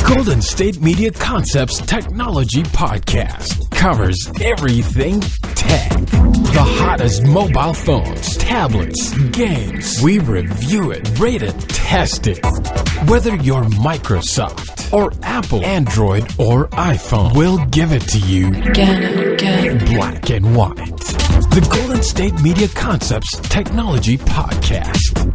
Golden State Media Concepts Technology Podcast covers everything tech. The hottest mobile phones, tablets, games. We review it, rate it, test it. Whether you're Microsoft or Apple, Android or iPhone, we'll give it to you again. Black and white. The Golden State Media Concepts Technology Podcast.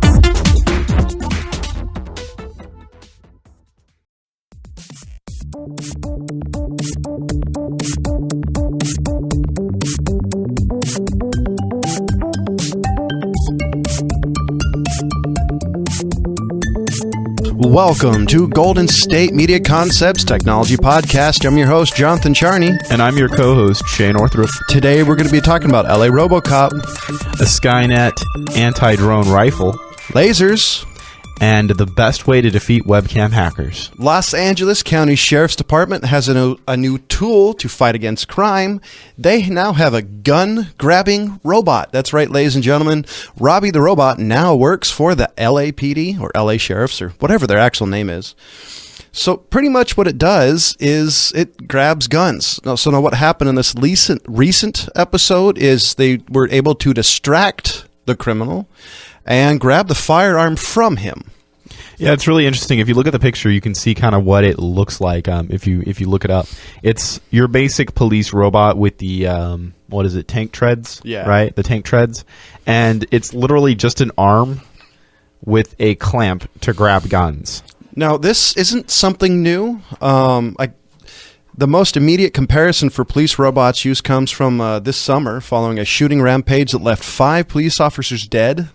Welcome to Golden State Media Concepts Technology Podcast. I'm your host, Jonathan Charney. And I'm your co-host, Shay Northrup. Today we're going to be talking about LA Robocop, a Skynet anti-drone rifle, lasers, and the best way to defeat webcam hackers. Los Angeles County Sheriff's Department has a new tool to fight against crime. They now have a gun-grabbing robot. That's right, ladies and gentlemen. Robbie the Robot now works for the LAPD, or LA Sheriffs, or whatever their actual name is. So pretty much what it does is it grabs guns. So now what happened in this recent episode is they were able to distract the criminal and grab the firearm from him. Yeah, it's really interesting. If you look at the picture, you can see kind of what it looks like. If you look it up, it's your basic police robot with the tank treads? Yeah, right, the tank treads, and it's literally just an arm with a clamp to grab guns. Now, this isn't something new. The most immediate comparison for police robots use comes from this summer, following a shooting rampage that left 5 police officers dead.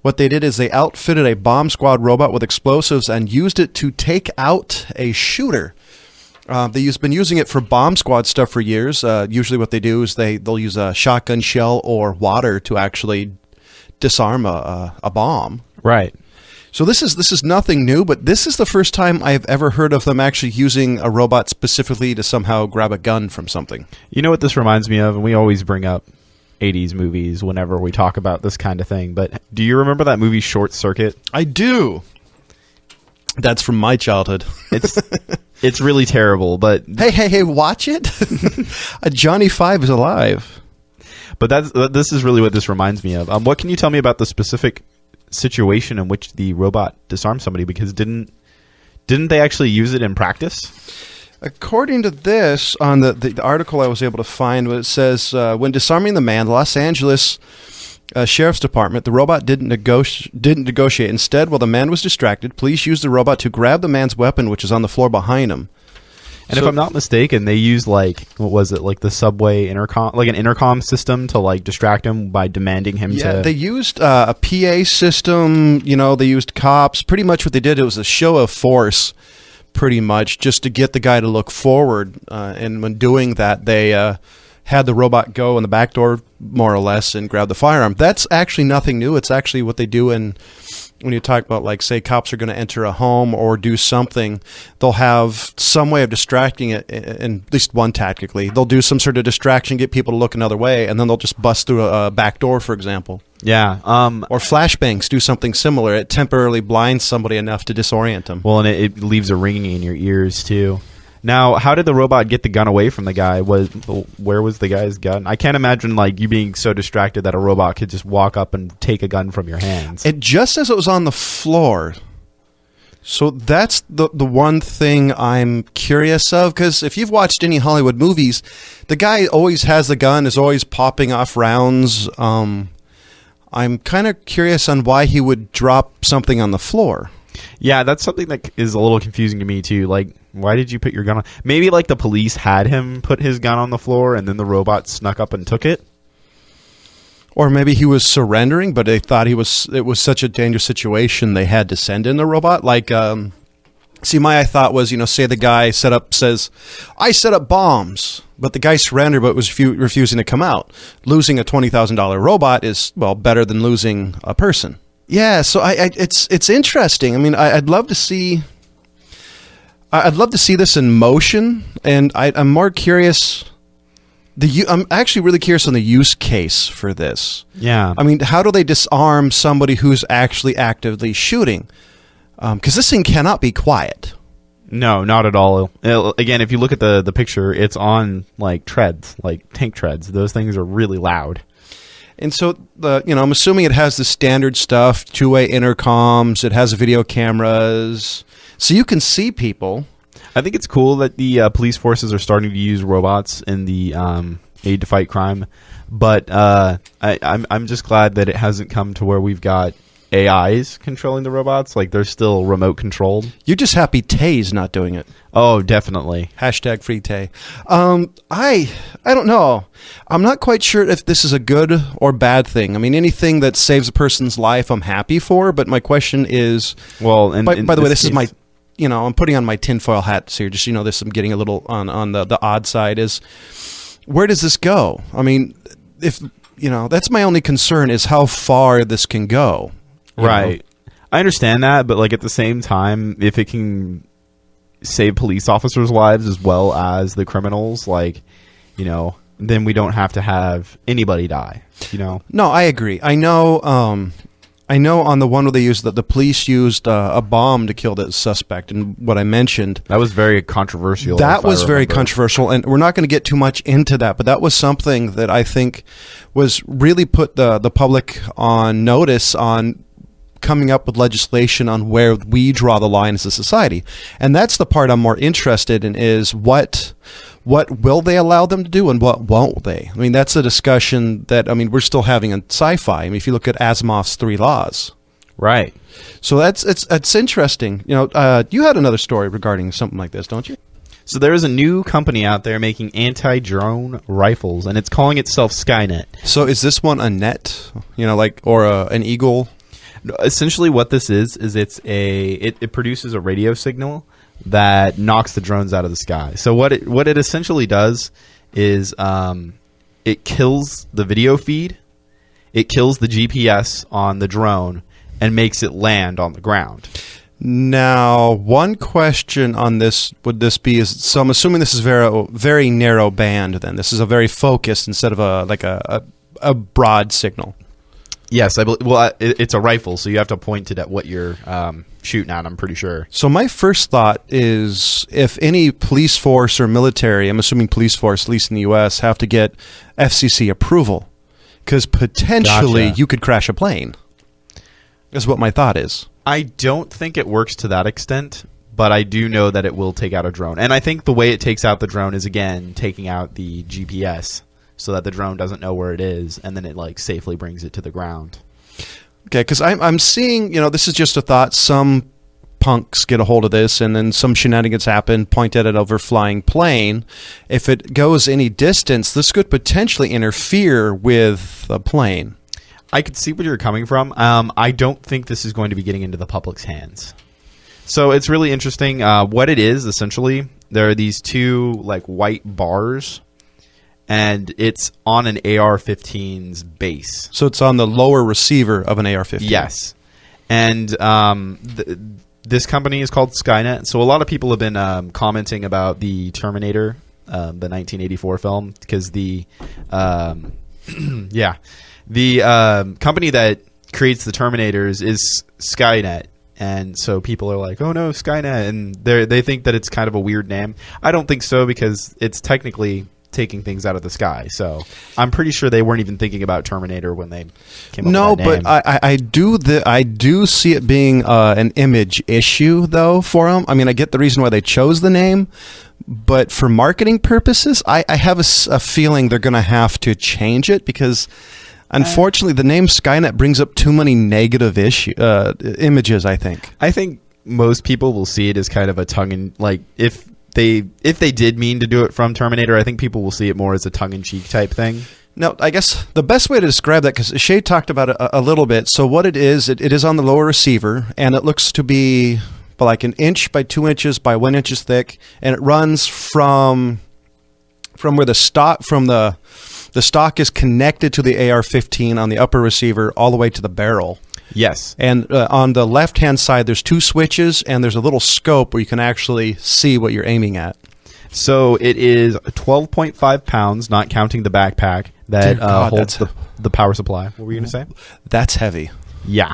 What they did is they outfitted a bomb squad robot with explosives and used it to take out a shooter. They've been using it for bomb squad stuff for years. Usually what they do is they'll use a shotgun shell or water to actually disarm a bomb. Right. So this is nothing new, but this is the first time I've ever heard of them actually using a robot specifically to somehow grab a gun from something. You know what this reminds me of? And we always bring up 80s movies whenever we talk about this kind of thing, but do you remember that movie Short Circuit? I do. That's from my childhood. It's really terrible, but hey, watch it. Johnny Five is alive. But this is really what this reminds me of. What can you tell me about the specific situation in which the robot disarmed somebody? Because didn't they actually use it in practice? According to this, on the article I was able to find, it says, when disarming the man, the Los Angeles Sheriff's Department, the robot didn't negotiate. Instead, while the man was distracted, police used the robot to grab the man's weapon, which is on the floor behind him. And if I'm not mistaken, they used the subway intercom, like an intercom system to distract him by demanding him to... Yeah, they used a PA system, they used cops. Pretty much what they did, it was a show of force, pretty much, just to get the guy to look forward. And when doing that, they had the robot go in the back door, more or less, and grab the firearm. That's actually nothing new. It's actually what they do when you talk about, say, cops are going to enter a home or do something, they'll have some way of distracting it, and at least one tactically. They'll do some sort of distraction, get people to look another way, and then they'll just bust through a back door, for example. Yeah. Or flashbangs do something similar. It temporarily blinds somebody enough to disorient them. Well, and it leaves a ringing in your ears, too. Now, how did the robot get the gun away from the guy? Where was the guy's gun? I can't imagine you being so distracted that a robot could just walk up and take a gun from your hands. It just says it was on the floor. So that's the one thing I'm curious of, because if you've watched any Hollywood movies, the guy always has the gun, is always popping off rounds. I'm kind of curious on why he would drop something on the floor. Yeah, that's something that is a little confusing to me, too. Why did you put your gun on? Maybe, the police had him put his gun on the floor, and then the robot snuck up and took it? Or maybe he was surrendering, but they thought it was such a dangerous situation they had to send in the robot. My thought was, say the guy says, I set up bombs, but the guy surrendered but was refusing to come out. Losing a $20,000 robot is, better than losing a person. Yeah, so it's interesting. I mean, I'd love to see this in motion, and I'm more curious. I'm actually really curious on the use case for this. Yeah. I mean, how do they disarm somebody who's actually actively shooting? Because this thing cannot be quiet. No, not at all. Again, if you look at the picture, it's on like treads, like tank treads. Those things are really loud. And so, I'm assuming it has the standard stuff, two-way intercoms, it has video cameras, so you can see people. I think it's cool that the police forces are starting to use robots in the aid to fight crime, but I'm just glad that it hasn't come to where we've got AIs controlling the robots. Like, they're still remote controlled. You're just happy Tay's not doing it. Oh, definitely. Hashtag free Tay. I don't know. I'm not quite sure if this is a good or bad thing. I mean, anything that saves a person's life, I'm happy for. But my question is, well, and by the way, this is my, I'm putting on my tinfoil hat here. Just this, I'm getting a little on the odd side. Is where does this go? I mean, if that's my only concern is how far this can go. Right. I understand that, but like at the same time, if it can save police officers' lives as well as the criminals, like, then we don't have to have anybody die. No, I agree. I know on the one where they used the police used a bomb to kill the suspect, and what I mentioned, that was very controversial. That was very controversial, and we're not going to get too much into that, but that was something that I think was really put the public on notice on coming up with legislation on where we draw the line as a society. And that's the part I'm more interested in, is what will they allow them to do and what won't they? I mean, that's a discussion that, we're still having in sci-fi. I mean, if you look at Asimov's 3 Laws. Right. So it's interesting. You had another story regarding something like this, don't you? So there is a new company out there making anti-drone rifles, and it's calling itself Skynet. So is this one a net, or an eagle? Essentially what this is it produces a radio signal that knocks the drones out of the sky. So what it essentially does is it kills the video feed, it kills the GPS on the drone, and makes it land on the ground. Now, one question on this would this be is, so I'm assuming this is very very narrow band. Then this is a very focused instead of a broad signal. Yes, I believe. Well, it's a rifle, so you have to point it at what you're shooting at. I'm pretty sure. So my first thought is, if any police force or military, I'm assuming police force, at least in the U.S., have to get FCC approval, because potentially you could crash a plane. Is what my thought is. I don't think it works to that extent, but I do know that it will take out a drone, and I think the way it takes out the drone is, again, taking out the GPS, so that the drone doesn't know where it is, and then it safely brings it to the ground. Okay, because I'm seeing, this is just a thought. Some punks get a hold of this, and then some shenanigans happen, point at an overflying plane. If it goes any distance, this could potentially interfere with a plane. I could see where you're coming from. I don't think this is going to be getting into the public's hands. So it's really interesting. What it is, essentially, there are these two white bars, and it's on an AR-15's base. So it's on the lower receiver of an AR-15. Yes. And this company is called Skynet. So a lot of people have been commenting about the Terminator, the 1984 film, because the company that creates the Terminators is Skynet. And so people are like, oh no, Skynet. And they think that it's kind of a weird name. I don't think so, because it's technically taking things out of the sky. So I'm pretty sure they weren't even thinking about Terminator when they came up with that name. But I do see it being an image issue, though, for them. I mean, I get the reason why they chose the name, but for marketing purposes, I have a feeling they're going to have to change it, because unfortunately the name Skynet brings up too many negative images, I think. I think most people will see it as kind of a if they did mean to do it from Terminator, I think people will see it more as a tongue-in-cheek type thing. No, I guess the best way to describe that, because Shay talked about it a little bit. So what it is on the lower receiver, and it looks to be like 1 inch by 2 inches by 1 inch thick, and it runs from where the stock is connected to the AR-15 on the upper receiver all the way to the barrel. Yes. And on the left-hand side, there's 2 switches, and there's a little scope where you can actually see what you're aiming at. So it is 12.5 pounds, not counting the backpack, that holds the power supply. What were you going to say? That's heavy. Yeah.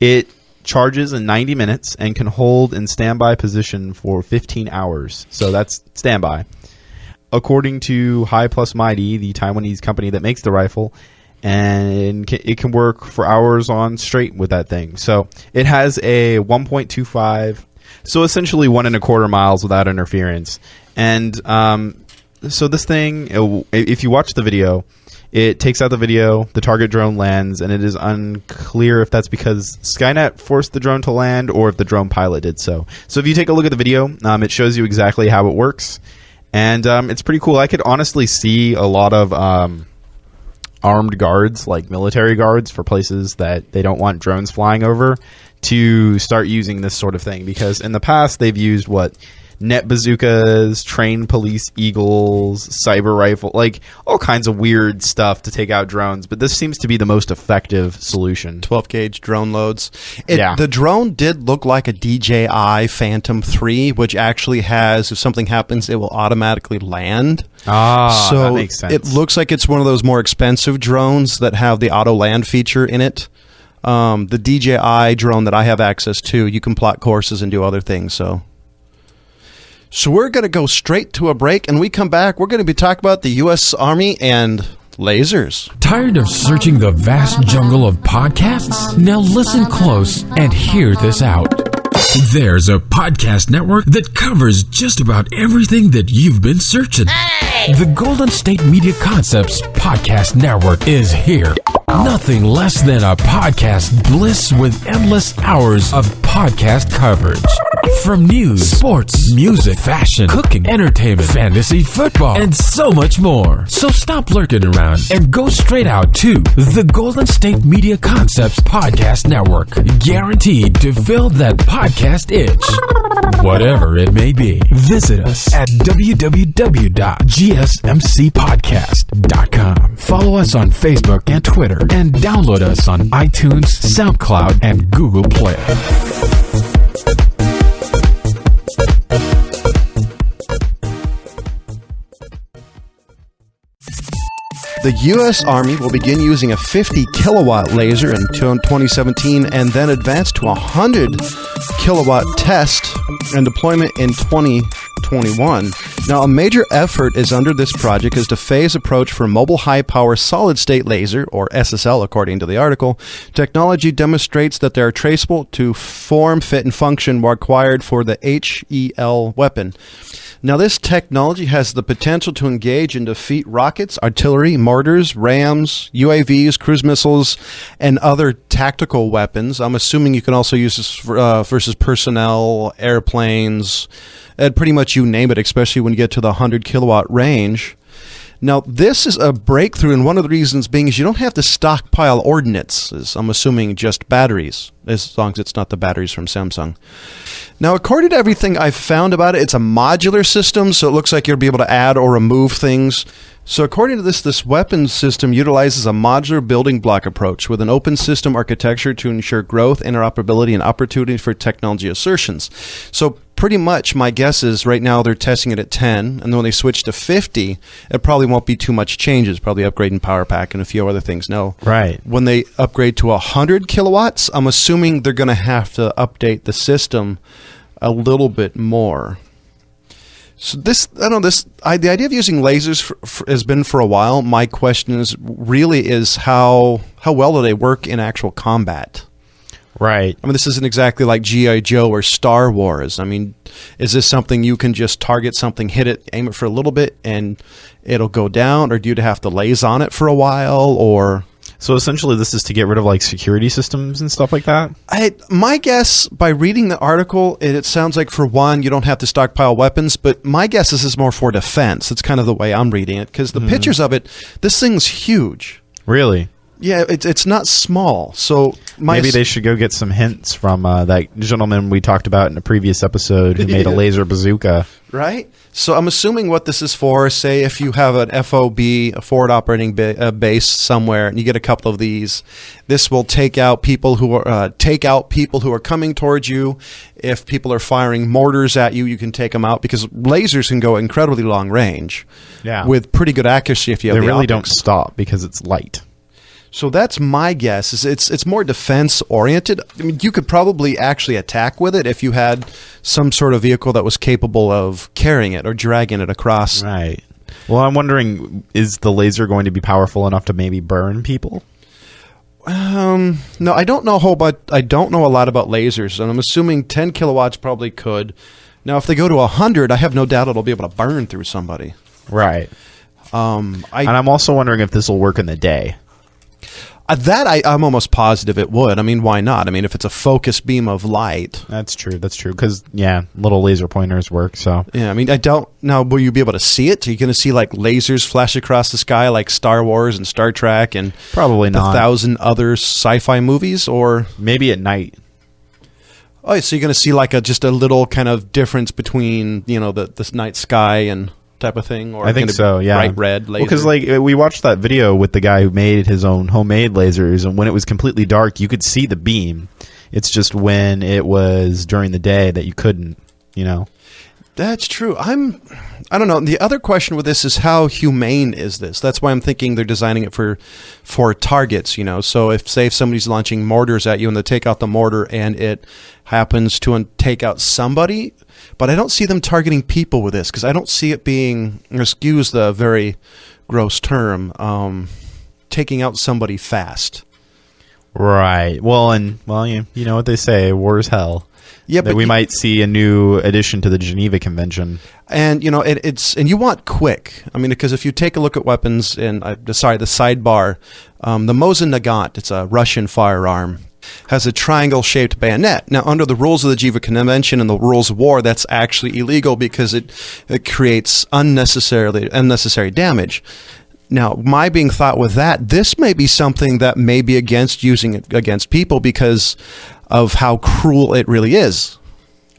It charges in 90 minutes and can hold in standby position for 15 hours. So that's standby. According to High Plus Mighty, the Taiwanese company that makes the rifle, and it can work for hours on straight with that thing. So it has a 1.25, so essentially 1.25 miles without interference. And so this thing, if you watch the video, it takes out the video, the target drone lands, and it is unclear if that's because Skynet forced the drone to land or if the drone pilot did so. So if you take a look at the video, it shows you exactly how it works. And it's pretty cool. I could honestly see a lot of armed guards, like military guards, for places that they don't want drones flying over, to start using this sort of thing. Because in the past, they've used net bazookas, trained police eagles, cyber rifle, like all kinds of weird stuff to take out drones. But this seems to be the most effective solution. 12-gauge drone loads. The drone did look like a DJI Phantom 3, which actually has, if something happens, it will automatically land. So that makes sense. It looks like it's one of those more expensive drones that have the auto land feature in it. The DJI drone that I have access to, you can plot courses and do other things. So we're going to go straight to a break, and we come back, we're going to be talking about the U.S. Army and lasers. Tired of searching the vast jungle of podcasts? Now listen close and hear this out. There's a podcast network that covers just about everything that you've been searching. Hey! The Golden State Media Concepts Podcast Network is here. Nothing less than a podcast bliss with endless hours of podcast coverage. From news, sports, music, fashion, cooking, entertainment, fantasy, football, and so much more. So stop lurking around and go straight out to the Golden State Media Concepts Podcast Network. Guaranteed to fill that podcast itch. Whatever it may be. Visit us at www.gsmcpodcast.com. Follow us on Facebook and Twitter, and download us on iTunes, SoundCloud, and Google Play. The U.S. Army will begin using a 50-kilowatt laser in 2017 and then advance to a 100-kilowatt test and deployment in 2021. Now, a major effort is under this project is to phase approach for mobile high-power solid-state laser, or SSL according to the article. Technology demonstrates that they are traceable to form, fit, and function required for the HEL weapon. Now, this technology has the potential to engage and defeat rockets, artillery, mortars, rams, UAVs, cruise missiles, and other tactical weapons. I'm assuming you can also use this versus personnel, airplanes, and pretty much you name it, especially when you get to the 100-kilowatt range. Now, this is a breakthrough, and one of the reasons being is you don't have to stockpile ordnance. I'm assuming just batteries, as long as it's not the batteries from Samsung. Now, according to everything I've found about it, it's a modular system, so it looks like you'll be able to add or remove things. So according to this weapons system utilizes a modular building block approach with an open system architecture to ensure growth, interoperability, and opportunity for technology assertions. So pretty much my guess is right now they're testing it at 10, and then when they switch to 50, it probably won't be too much changes, probably upgrading power pack and a few other things. No. Right. When they upgrade to 100 kilowatts, I'm assuming they're going to have to update the system a little bit more. So the idea of using lasers has been for a while. My question is how well do they work in actual combat? Right. I mean, this isn't exactly like G.I. Joe or Star Wars. I mean, is this something you can just target something, hit it, aim it for a little bit, and it'll go down? Or do you have to laze on it for a while? Or so essentially this is to get rid of like security systems and stuff like that? My guess, by reading the article, it sounds like, for one, you don't have to stockpile weapons, but my guess is this is more for defense. That's kind of the way I'm reading it, because the pictures of it, this thing's huge. Really? Yeah, it's not small. So maybe they should go get some hints from that gentleman we talked about in a previous episode who made a laser bazooka. Right? So I'm assuming what this is for, say if you have an FOB, a forward operating base somewhere, and you get a couple of these, this will take out people who are coming towards you. If people are firing mortars at you, you can take them out, because lasers can go incredibly long range with pretty good accuracy if you have they the really optics. don't stop because it's light. So that's my guess. Is it's more defense oriented. I mean, you could probably actually attack with it if you had some sort of vehicle that was capable of carrying it or dragging it across. Right. Well, I'm wondering, is the laser going to be powerful enough to maybe burn people? No, I don't know I don't know a lot about lasers, and I'm assuming 10 kilowatts probably could. Now, if they go to 100, I have no doubt it'll be able to burn through somebody. Right. And I'm also wondering if this will work in the day. I'm almost positive it would. I mean, why not? I mean, if it's a focused beam of light. That's true. Because, little laser pointers work, so. Yeah, I mean, I don't... Now, will you be able to see it? Are you going to see, like, lasers flash across the sky like Star Wars and Star Trek and... Probably not. 1,000 other sci-fi movies, or... Maybe at night. Oh, so you're going to see, like, just a little kind of difference between, the night sky and... type of thing, or I think so. Yeah, bright red laser. Because we watched that video with the guy who made his own homemade lasers, and when it was completely dark, you could see the beam. It's just when it was during the day that you couldn't. That's true. I don't know. The other question with this is how humane is this? That's why I'm thinking they're designing it for targets. So if somebody's launching mortars at you and they take out the mortar and it happens to take out somebody. But I don't see them targeting people with this because I don't see it being, excuse the very gross term, taking out somebody fast. Right. Well, you know what they say, war is hell. Yeah, but we might see a new addition to the Geneva Convention. And and you want quick. I mean, because if you take a look at weapons and the sidebar, the Mosin Nagant, it's a Russian firearm, has a triangle-shaped bayonet. Now, under the rules of the Geneva Convention and the rules of war, that's actually illegal because it creates unnecessary damage. Now, my being thought with that, this may be something that may be against using it against people because of how cruel it really is.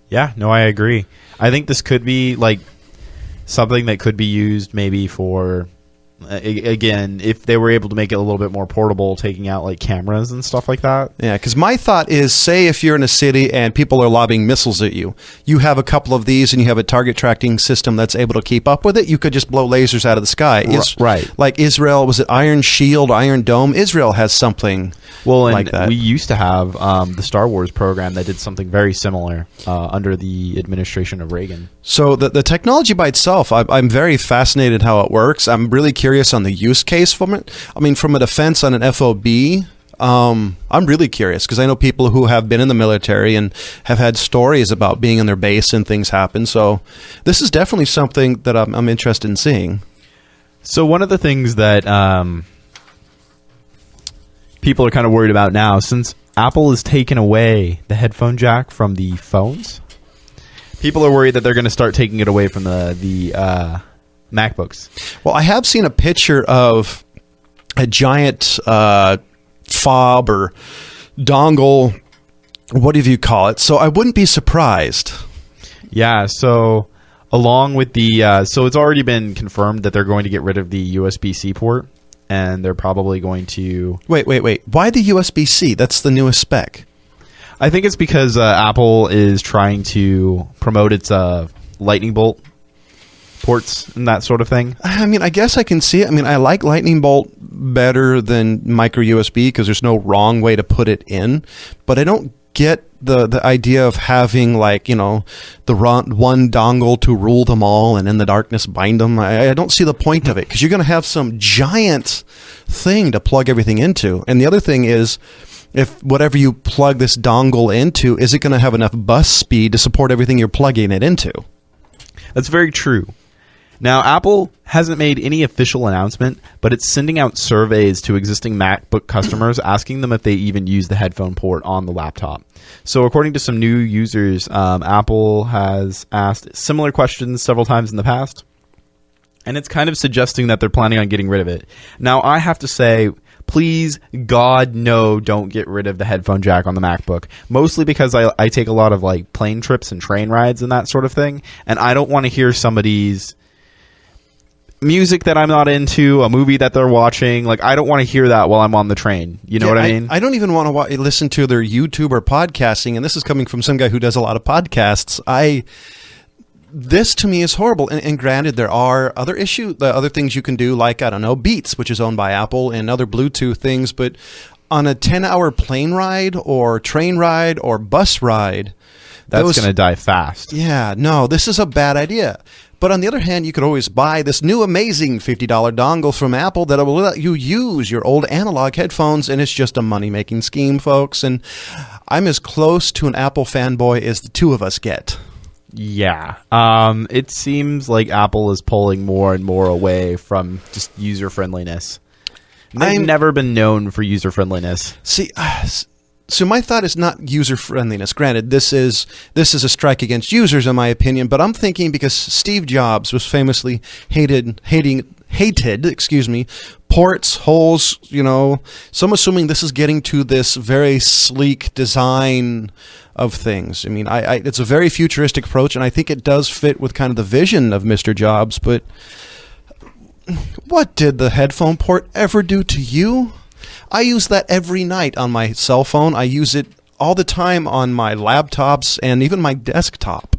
Yeah, no, I agree. I think this could be like something that could be used maybe for... Again, if they were able to make it a little bit more portable, taking out like cameras and stuff like that. Yeah, because my thought is, say if you're in a city and people are lobbing missiles at you, you have a couple of these and you have a target tracking system that's able to keep up with it, you could just blow lasers out of the sky. Right. Like Israel, was it Iron Shield, Iron Dome? Israel has something like that. We used to have the Star Wars program that did something very similar under the administration of Reagan. So the technology by itself, I'm very fascinated how it works. I'm really curious on the use case from it. I mean, from a defense on an FOB, I'm really curious because I know people who have been in the military and have had stories about being in their base and things happen. So this is definitely something that I'm interested in seeing. So one of the things that people are kind of worried about now, since Apple has taken away the headphone jack from the phones, people are worried that they're going to start taking it away from the MacBooks. Well, I have seen a picture of a giant fob or dongle, whatever you call it. So I wouldn't be surprised. Yeah, so along with the... so it's already been confirmed that they're going to get rid of the USB-C port, and they're probably going to... Wait. Why the USB-C? That's the newest spec. I think it's because Apple is trying to promote its lightning bolt ports and that sort of thing. I mean, I guess I can see it. I mean, I like lightning bolt better than micro USB because there's no wrong way to put it in. But I don't get the idea of having like, the one dongle to rule them all and in the darkness bind them. I don't see the point of it because you're going to have some giant thing to plug everything into. And the other thing is, if whatever you plug this dongle into, is it going to have enough bus speed to support everything you're plugging it into? That's very true. Now, Apple hasn't made any official announcement, but it's sending out surveys to existing MacBook customers asking them if they even use the headphone port on the laptop. So according to some new users, Apple has asked similar questions several times in the past, and it's kind of suggesting that they're planning on getting rid of it. Now, I have to say, please, God, no, don't get rid of the headphone jack on the MacBook. Mostly because I take a lot of like plane trips and train rides and that sort of thing, and I don't want to hear somebody's music that I'm not into, a movie that they're watching. Like, I don't want to hear that while I'm on the train. You know what I mean? I don't even want to listen to their YouTube or podcasting, and this is coming from some guy who does a lot of podcasts. this to me is horrible. And granted, there are other other things you can do, like, I don't know, Beats, which is owned by Apple, and other Bluetooth things. But on a 10-hour plane ride or train ride or bus ride, that's going to die fast. Yeah, no, this is a bad idea. But on the other hand, you could always buy this new amazing $50 dongle from Apple that will let you use your old analog headphones, and it's just a money-making scheme, folks. And I'm as close to an Apple fanboy as the two of us get. Yeah. It seems like Apple is pulling more and more away from just user-friendliness. They've never been known for user-friendliness. See, so my thought is not user-friendliness. Granted, this is a strike against users, in my opinion, but I'm thinking because Steve Jobs was famously hated, ports, holes, so I'm assuming this is getting to this very sleek design of things. I mean, it's a very futuristic approach, and I think it does fit with kind of the vision of Mr. Jobs, but what did the headphone port ever do to you? I use that every night on my cell phone. I use it all the time on my laptops and even my desktop.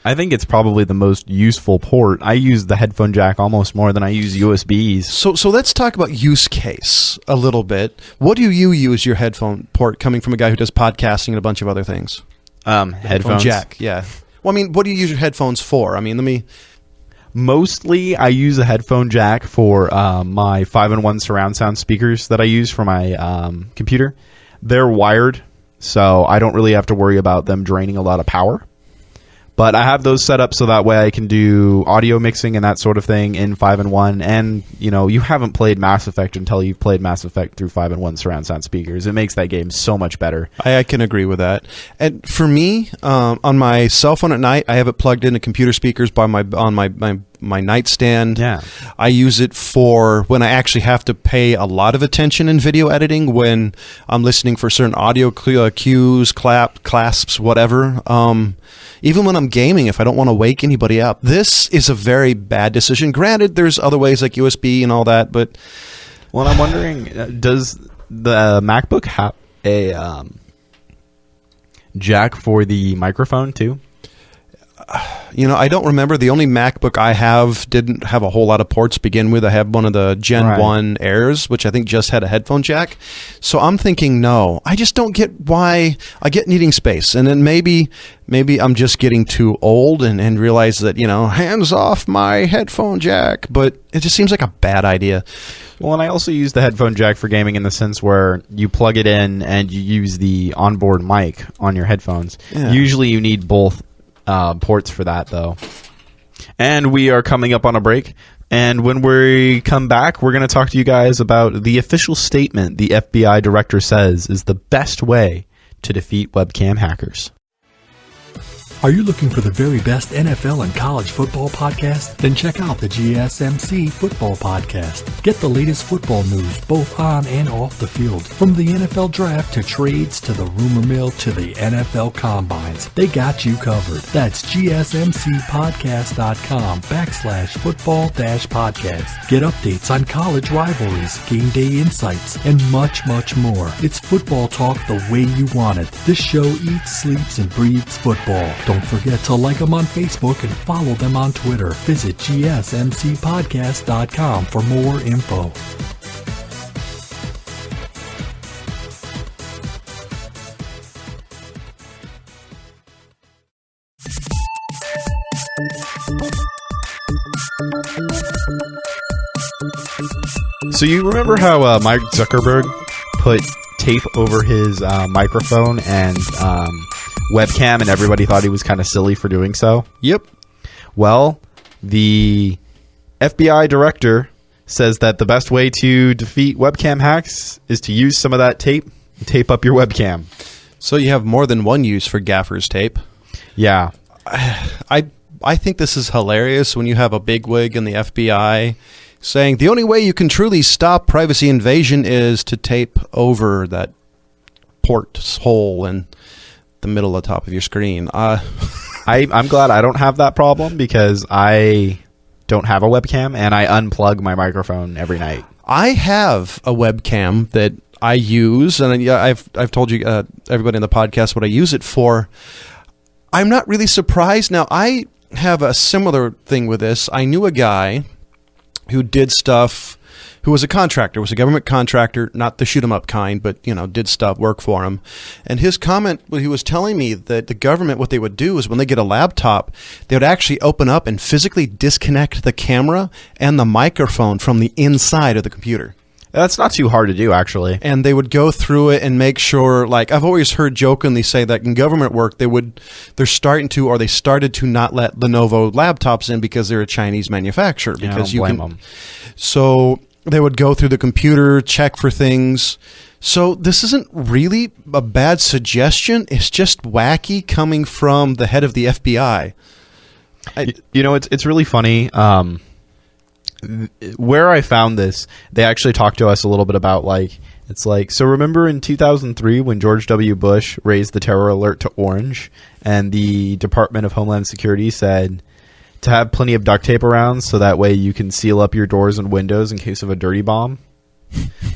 I think it's probably the most useful port. I use the headphone jack almost more than I use USBs. So let's talk about use case a little bit. What do you use your headphone port, coming from a guy who does podcasting and a bunch of other things? Headphones. Jack, yeah. Well, I mean, what do you use your headphones for? I mean, Mostly, I use a headphone jack for my 5-in-1 surround sound speakers that I use for my computer. They're wired, so I don't really have to worry about them draining a lot of power. But I have those set up so that way I can do audio mixing and that sort of thing in 5-in-1. And, you haven't played Mass Effect until you've played Mass Effect through 5-in-1 surround sound speakers. It makes that game so much better. I can agree with that. And for me, on my cell phone at night, I have it plugged into computer speakers on my nightstand. Yeah. I use it for when I actually have to pay a lot of attention in video editing, when I'm listening for certain audio cues, clasps, whatever. Even when I'm gaming, if I don't want to wake anybody up. This is a very bad decision. Granted, there's other ways like USB and all that, but... Well, I'm wondering, does the MacBook have a jack for the microphone too? I don't remember. The only MacBook I have didn't have a whole lot of ports to begin with. I have one of the Gen 1 Airs, which I think just had a headphone jack. So I'm thinking, no. I just don't get why. I get needing space. And then maybe I'm just getting too old and realize that, hands off my headphone jack. But it just seems like a bad idea. Well, and I also use the headphone jack for gaming in the sense where you plug it in and you use the onboard mic on your headphones. Yeah. Usually you need both ports for that, though. And we are coming up on a break. And when we come back, we're going to talk to you guys about the official statement the FBI director says is the best way to defeat webcam hackers. Are you looking for the very best NFL and college football podcast? Then check out the GSMC Football Podcast. Get the latest football news both on and off the field. From the NFL Draft to trades to the rumor mill to the NFL Combines, they got you covered. That's GSMCpodcast.com/football-podcast. Get updates on college rivalries, game day insights, and much, much more. It's football talk the way you want it. This show eats, sleeps, and breathes football. Don't forget to like them on Facebook and follow them on Twitter. Visit GSMCpodcast.com for more info. So you remember how Mark Zuckerberg put tape over his microphone and webcam, and everybody thought he was kind of silly for doing so? Yep. Well, the FBI director says that the best way to defeat webcam hacks is to use some of that tape and tape up your webcam. So you have more than one use for gaffer's tape. Yeah. I think this is hilarious when you have a bigwig in the FBI saying the only way you can truly stop privacy invasion is to tape over that port hole in the middle of the top of your screen. I'm glad I don't have that problem because I don't have a webcam and I unplug my microphone every night. I have a webcam that I use, and I've told you everybody in the podcast what I use it for. I'm not really surprised now. I have a similar thing with this. I knew a guy who did stuff, who was a contractor, was a government contractor, not the shoot 'em up kind, but, did stuff, work for him. And his comment, he was telling me that the government, what they would do is when they get a laptop, they would actually open up and physically disconnect the camera and the microphone from the inside of the computer. That's not too hard to do, actually. And they would go through it and make sure, like, I've always heard jokingly say that in government work, they started to not let Lenovo laptops in because they're a Chinese manufacturer. Yeah, because I don't blame them. So they would go through the computer, check for things. So this isn't really a bad suggestion. It's just wacky coming from the head of the FBI. It's really funny. Where I found this, they actually talked to us a little bit about, so remember in 2003 when George W. Bush raised the terror alert to orange and the Department of Homeland Security said to have plenty of duct tape around so that way you can seal up your doors and windows in case of a dirty bomb?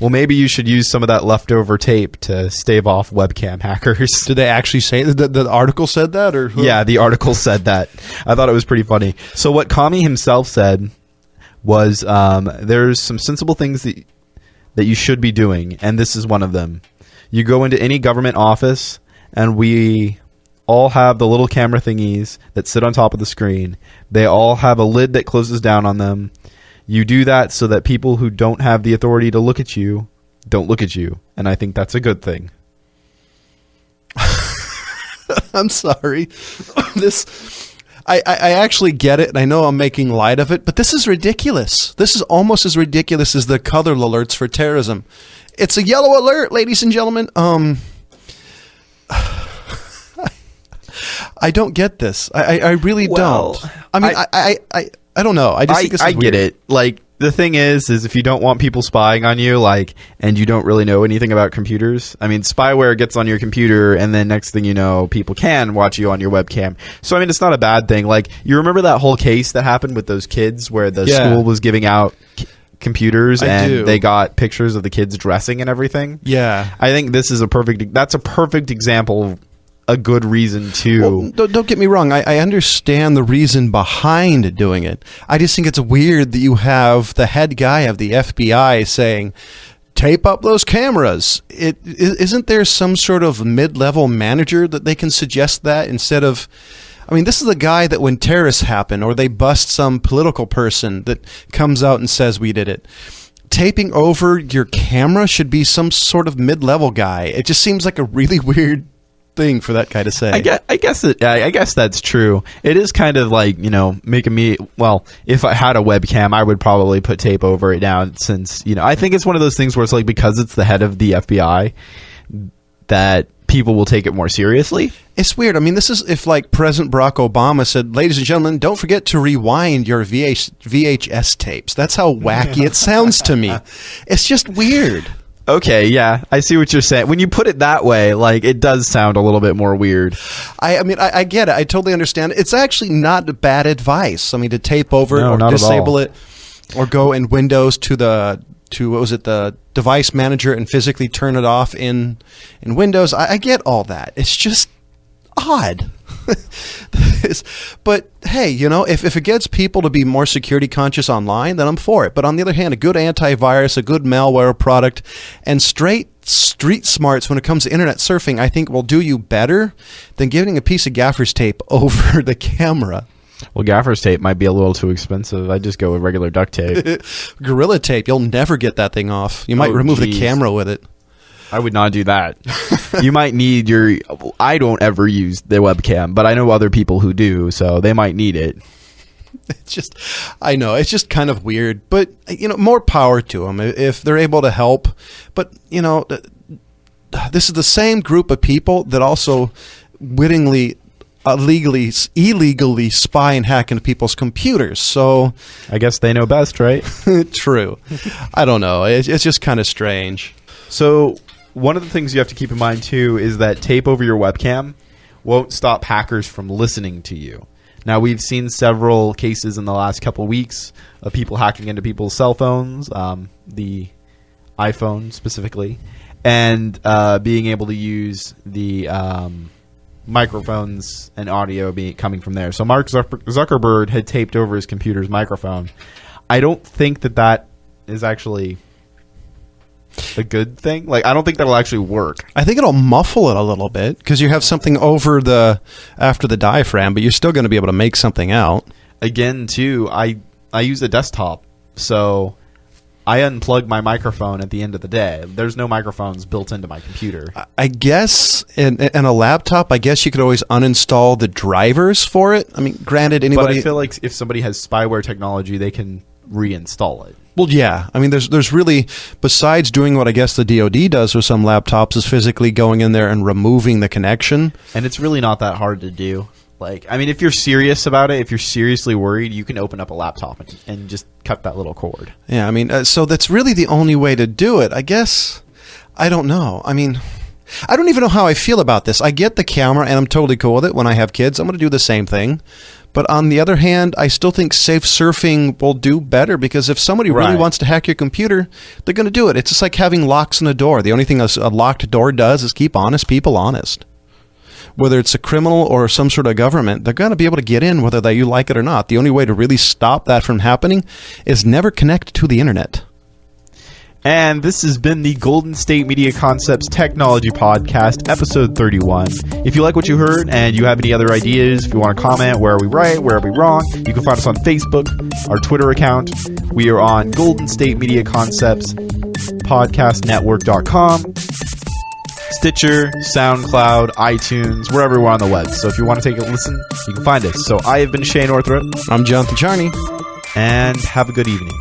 Well, maybe you should use some of that leftover tape to stave off webcam hackers. Did they actually say that? The article said that? Or Yeah, the article said that. I thought it was pretty funny. So what Kami himself said was there's some sensible things that you should be doing, and this is one of them. You go into any government office, and we all have the little camera thingies that sit on top of the screen. They all have a lid that closes down on them. You do that so that people who don't have the authority to look at you don't look at you, and I think that's a good thing. I'm sorry. I actually get it, and I know I'm making light of it, but this is ridiculous. This is almost as ridiculous as the color alerts for terrorism. It's a yellow alert, ladies and gentlemen. I don't get this. I really don't. I mean, I don't know. I just think this is weird. Get it. Like, the thing is if you don't want people spying on you, and you don't really know anything about computers, I mean, spyware gets on your computer, and then next thing you know, people can watch you on your webcam. So, I mean, it's not a bad thing. Like, you remember that whole case that happened with those kids where the school was giving out computers and they got pictures of the kids dressing and everything? Yeah. I think that's a perfect example of a good reason to... Well, don't get me wrong. I understand the reason behind doing it. I just think it's weird that you have the head guy of the FBI saying, tape up those cameras. Isn't there some sort of mid-level manager that they can suggest that instead of... I mean, this is the guy that when terrorists happen or they bust some political person that comes out and says we did it. Taping over your camera should be some sort of mid-level guy. It just seems like a really weird thing for that guy to say. I guess that's true. It is kind of like, making me, well, if I had a webcam, I would probably put tape over it now, since, I think it's one of those things where it's like, because it's the head of the FBI, that people will take it more seriously. It's weird. I mean, this is if President Barack Obama said, ladies and gentlemen, don't forget to rewind your VHS tapes. That's how wacky it sounds to me. It's just weird. Okay, yeah, I see what you're saying. When you put it that way, it does sound a little bit more weird. I mean, I get it. I totally understand. It's actually not bad advice. I mean, to tape over it or disable it, or go in Windows to the device manager and physically turn it off in Windows. I get all that. It's just odd. But hey, if it gets people to be more security conscious online, then I'm for it. But on the other hand, a good antivirus, a good malware product, and straight street smarts when it comes to internet surfing, I think will do you better than giving a piece of gaffer's tape over the camera. Well, gaffer's tape might be a little too expensive. I'd just go with regular duct tape. Gorilla tape, you'll never get that thing off. You might remove the camera with it. I would not do that. You might need I don't ever use the webcam, but I know other people who do, so they might need it. I know, it's just kind of weird, but, more power to them if they're able to help. But, this is the same group of people that also wittingly, illegally spy and hack into people's computers. So I guess they know best, right? True. I don't know. It's just kind of strange. So one of the things you have to keep in mind, too, is that tape over your webcam won't stop hackers from listening to you. Now, we've seen several cases in the last couple weeks of people hacking into people's cell phones, the iPhone specifically, and being able to use the microphones and audio coming from there. So Mark Zuckerberg had taped over his computer's microphone. I don't think that is actually a good thing. Like, I don't think that'll actually work. I think it'll muffle it a little bit because you have something after the diaphragm, but you're still going to be able to make something out. Again, too, I use a desktop, so I unplug my microphone at the end of the day. There's no microphones built into my computer. I guess in a laptop, I guess you could always uninstall the drivers for it. I mean, granted, anybody... But I feel like if somebody has spyware technology, they can reinstall it. Well, yeah. I mean, there's really, besides doing what I guess the DoD does with some laptops, is physically going in there and removing the connection. And it's really not that hard to do. Like, I mean, if you're serious about it, if you're seriously worried, you can open up a laptop and just cut that little cord. Yeah, I mean, so that's really the only way to do it. I guess, I don't know. I mean, I don't even know how I feel about this. I get the camera, and I'm totally cool with it. When I have kids, I'm going to do the same thing. But on the other hand, I still think safe surfing will do better, because if somebody really wants to hack your computer, they're going to do it. It's just like having locks on a door. The only thing a locked door does is keep honest people honest. Whether it's a criminal or some sort of government, they're going to be able to get in whether you like it or not. The only way to really stop that from happening is never connect to the internet. And this has been the Golden State Media Concepts Technology Podcast, episode 31. If you like what you heard and you have any other ideas, if you want to comment, where are we right, where are we wrong, you can find us on Facebook, our Twitter account. We are on Golden State Media Concepts podcastnetwork.com, Stitcher, SoundCloud, iTunes, wherever we're on the web. So if you want to take a listen, you can find us. So I have been Shay Northrup. I'm Jonathan Charney. And have a good evening.